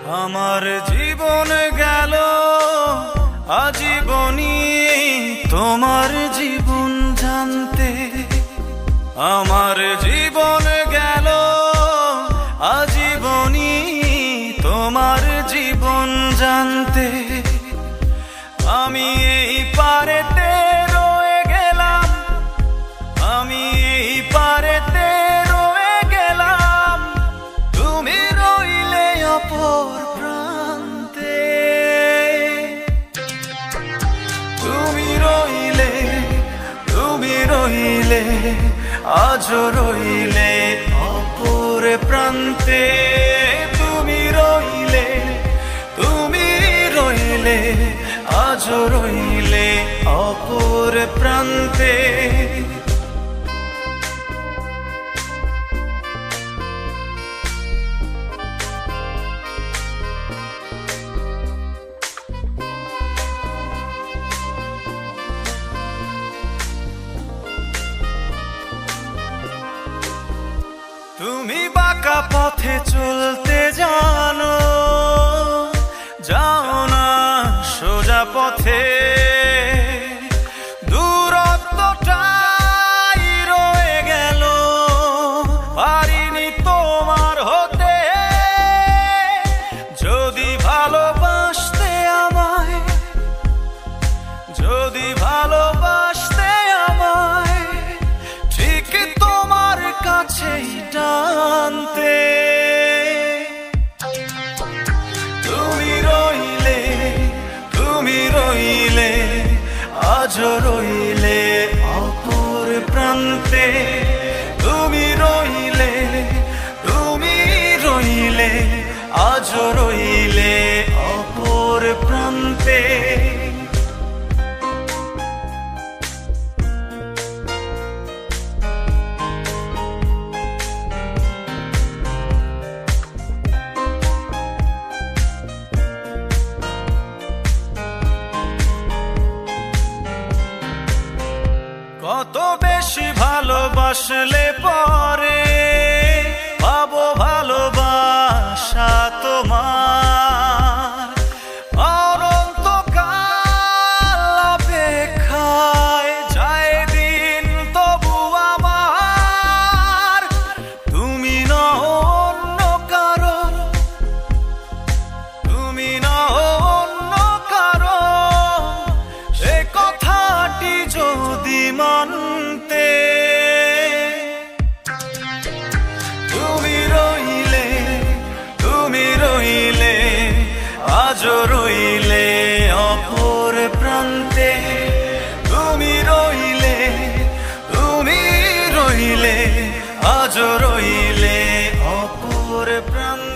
আমার জীবন গেল আজীবনী তোমার জীবন জানতে। আমার জীবন গেল আজীবনী তোমার জীবন জানতে। আমি এই পারেতে রয়ে গেলাম, আমি এই পারেতে রয়ে গেলাম, তুমি রইলে অপর প্রান্তে। তুমি রইলে, তুমি রইলে, আজও রইলে অপর প্রান্তে। তুমি রইলে, তুমি রইলে, আজও রইলে অপর প্রান্তে। তুমি বাঁকা পথে চলতে জানো, যাও না সোজা পথে। দূরত্বটাই রয়ে গেল, পারিনি তোমার হতে। যদি ভালোবাসতে আমায়, যদি ভালোবাসতে আমায়, ঠিক তোমার কাছেই টানতে। তুমি রইলে, তুমি রইলে, আজও রইলে অপর প্রান্তে। তুমি রইলে, তুমি রইলে, আজও রইলে অপর প্রান্তে। কত বেশি ভালোবাসলে পরে পাবো ভালোবাসা তোমার। অনন্তকাল অপেক্ষায় যায় দিন তবু আমার। তুমি নও অন্য কারো, তুমি নও অন্য কারো, সে কথাটি যদি মানতে। তুমি রইলে, তুমি রইলে, আজও রইলে অপর প্রান্তে। তুমি রইলে, তুমি রইলে, আজও রইলে অপর প্রান্তে।